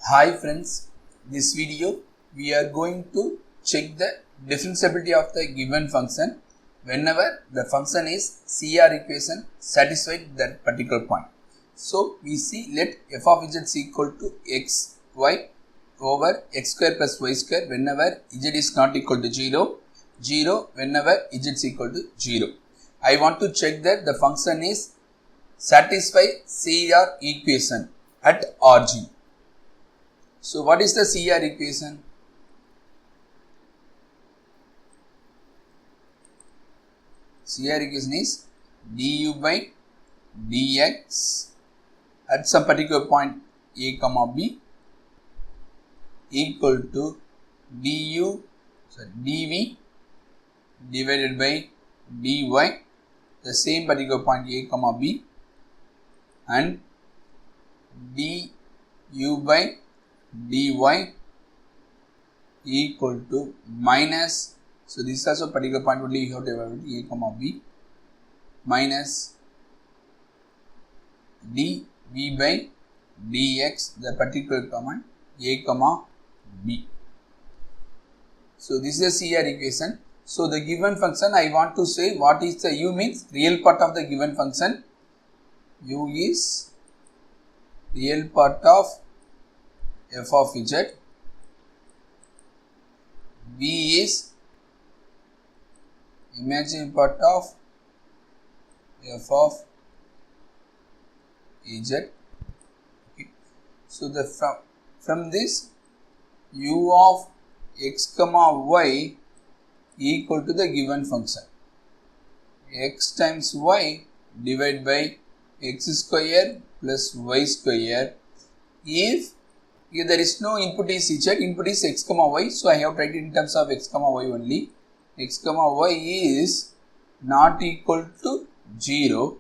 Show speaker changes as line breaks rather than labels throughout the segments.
Hi friends, this video we are going to check the differentiability of the given function whenever the function is CR equation satisfied that particular point. So we see let f of z is equal to x y over x square plus y square whenever z is not equal to 0, 0 whenever z is equal to 0. I want to check that the function is satisfy CR equation at origin. So what is the CR equation? CR equation is du by dx at some particular point a comma b equal to dv divided by dy, the same particular point a comma b, and du by dy equal to minus, so this is also particular point only you have to evaluate a comma b minus dv by dx, the particular command a comma b. So this is a CR equation. So the given function I want to say what is the u means real part of the given function. U is real part of f of z, v is imaginary part of f of z. Okay. So the from this u of x comma y equal to the given function x times y divided by x square plus y square. If there is no input is z, input is x comma y, so I have tried it in terms of x comma y only. X comma y is not equal to 0,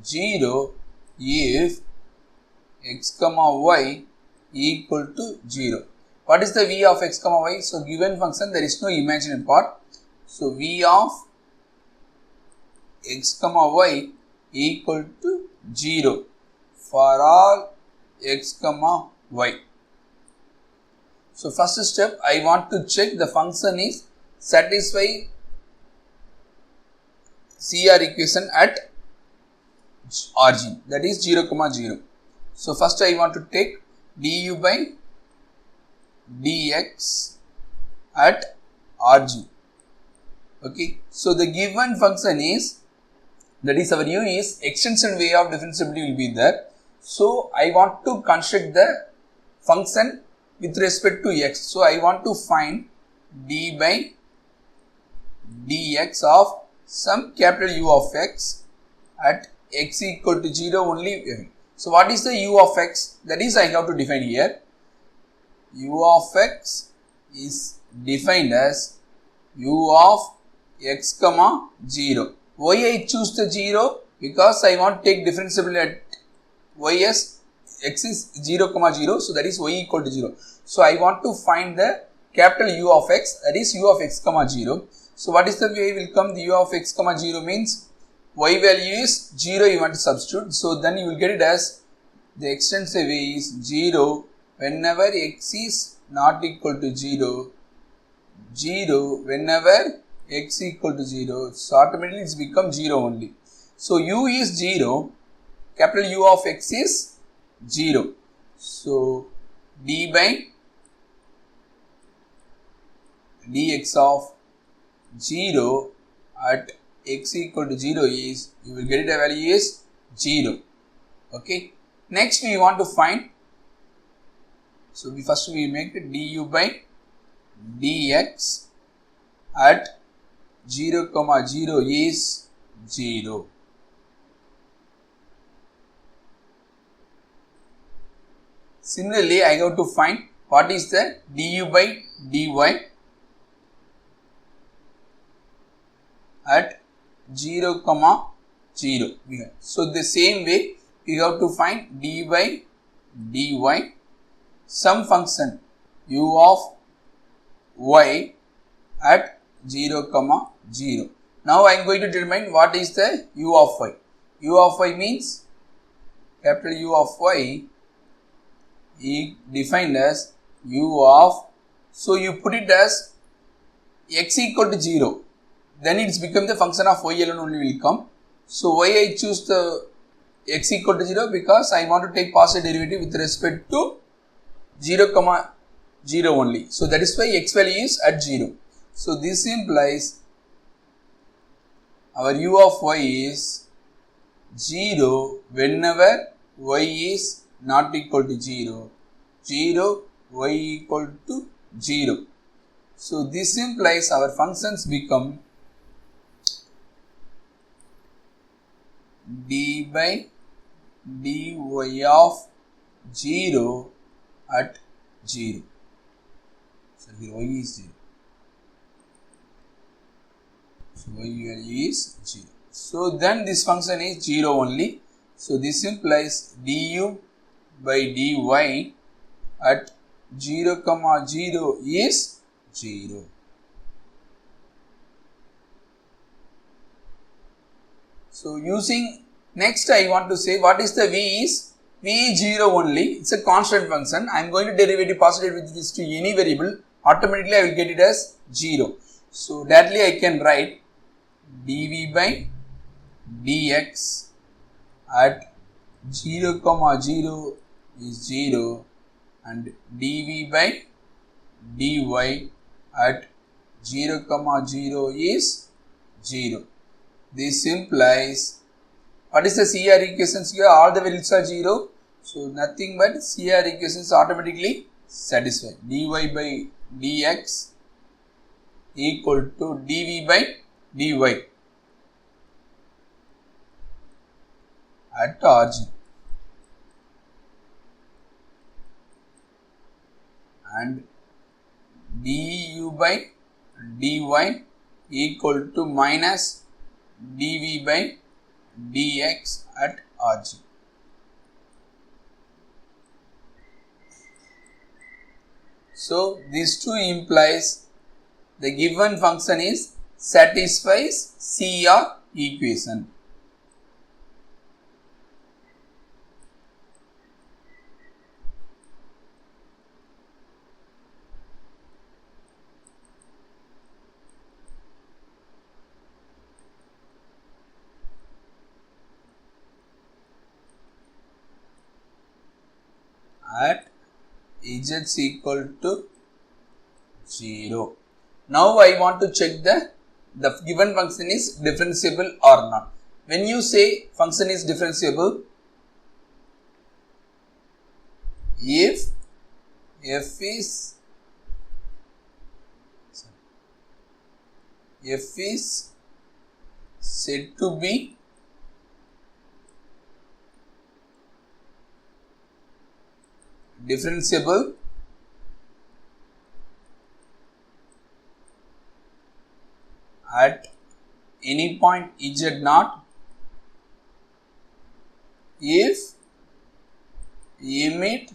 0 if x comma y equal to 0. What is the v of x comma y? So given function there is no imaginary part. So v of x comma y equal to 0 for all x comma y. So first step I want to check the function is satisfy CR equation at origin, that is 0 comma 0. So first I want to take du by dx at origin. Okay, so the given function is, that is our u is extension way of differentiability will be there. So I want to construct the function with respect to x. So I want to find d by dx of some capital U of x at x equal to 0 only. So what is the u of x? That is I have to define here. U of x is defined as u of x comma 0. Why I choose the 0? Because I want to take differentiable at y as x is 0 comma 0, so that is y equal to 0. So I want to find the capital U of x, that is u of x comma 0. So what is the way will come? The u of x comma 0 means y value is 0, you want to substitute. So then you will get it as the extensive way is 0 whenever x is not equal to 0, 0 whenever x equal to 0, so automatically it's become 0 only. So u is 0, capital U of x is 0. So d by dx of 0 at x equal to 0 is, you will get it a value is 0. Okay. Next we want to find, so first we make du by dx at 0 comma 0 is 0. Similarly, I have to find what is the du by dy at 0 comma 0. So the same way we have to find d by dy some function u of y at 0 comma 0. Now I am going to determine what is the u of y. U of y means capital U of y defined as u of, so you put it as x equal to 0, then it's become the function of y alone only will come. So why I choose the x equal to 0? Because I want to take partial derivative with respect to 0 comma 0 only. So that is why x value is at 0. So this implies our u of y is 0 whenever y is not equal to 0, 0 y equal to 0. So this implies our functions become d by dy of 0 at 0. So here y is 0. So y value is 0. So then this function is 0 only. So this implies du by dy at 0 comma 0 is 0. So using, next I want to say what is the v is 0 only. It's a constant function. I am going to derivative positive with this to any variable. Automatically I will get it as 0. So directly I can write dv by dx at 0 comma 0 is 0 and dv by dy at 0 comma 0 is 0. This implies, what is the CR equations here? All the values are 0. So nothing but CR equations automatically satisfied. dy by dx equal to dv by dy at origin and du by dy equal to minus dv by dx at origin. So these two implies the given function is satisfies CR equation. At z is equal to 0. Now I want to check the given function is differentiable or not. When you say function is differentiable, if f is said to be differentiable at any point z0 if limit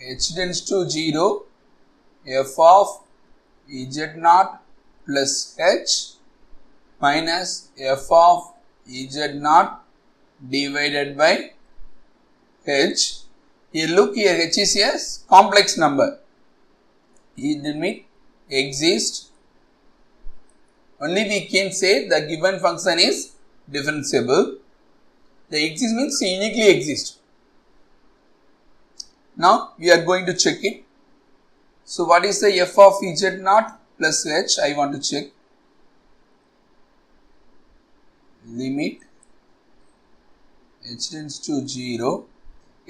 h tends to 0 f of z0 plus h minus f of z0 divided by h. Here look, here h is a complex number. Limit exists, only we can say the given function is differentiable. The exist means uniquely exist. Now we are going to check it. So what is the f of z0 plus h? I want to check. Limit h tends to 0.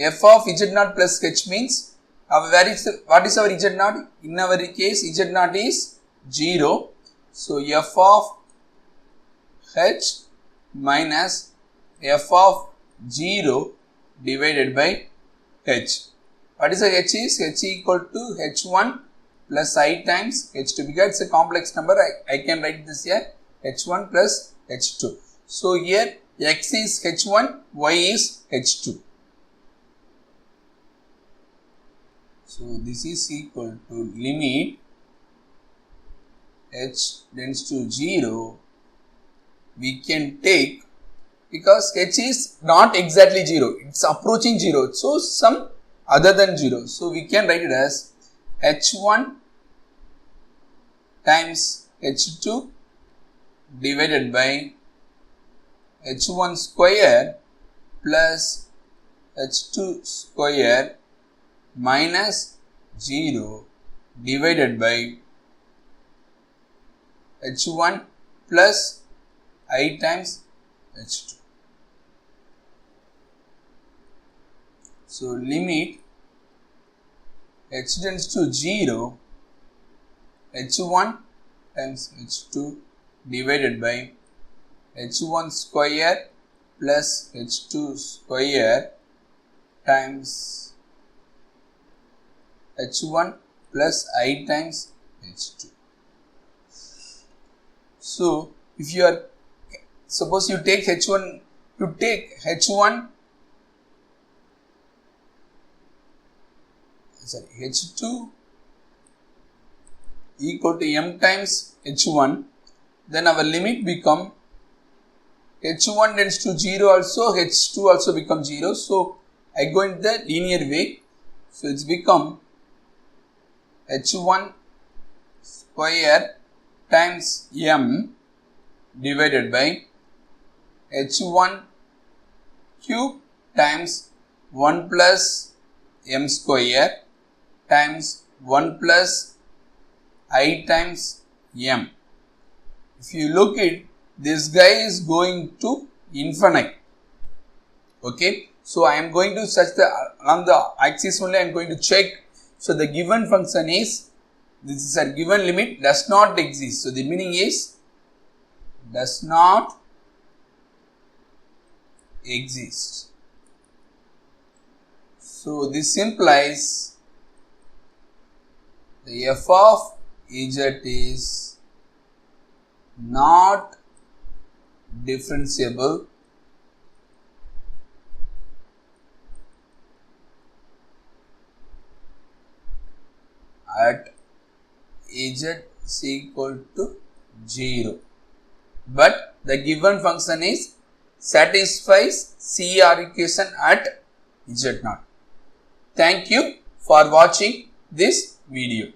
F of z0 plus h means what is our z0? In our case z0 is 0. So f of h minus f of 0 divided by h. What is the h is? H equal to h1 plus I times h2, because it's a complex number. I can write this here h1 plus h2. So here x is h1, y is h2. So this is equal to limit h tends to 0. We can take because h is not exactly 0, it's approaching 0, so some other than 0. So we can write it as h1 times h2 divided by h1 square plus h2 square minus 0 divided by h1 plus I times h2. So limit h tends to 0, h1 times h2 divided by h1 square plus h2 square times h1 plus I times h2. So if you are, suppose you take h1 h2 equal to m times h1, then our limit become h1 tends to 0 also, h2 also becomes 0. So I go in the linear way, so it's become h1 square times m divided by h1 cube times 1 plus m square times 1 plus I times m. If you look at this guy is going to infinite. Okay, so I am going to search along the axis only I am going to check. So the given function is, this is a given limit does not exist. So the meaning is does not exist. So this implies the f of z is not differentiable at z is equal to 0, but the given function is satisfies CR equation at z0. Thank you for watching this video.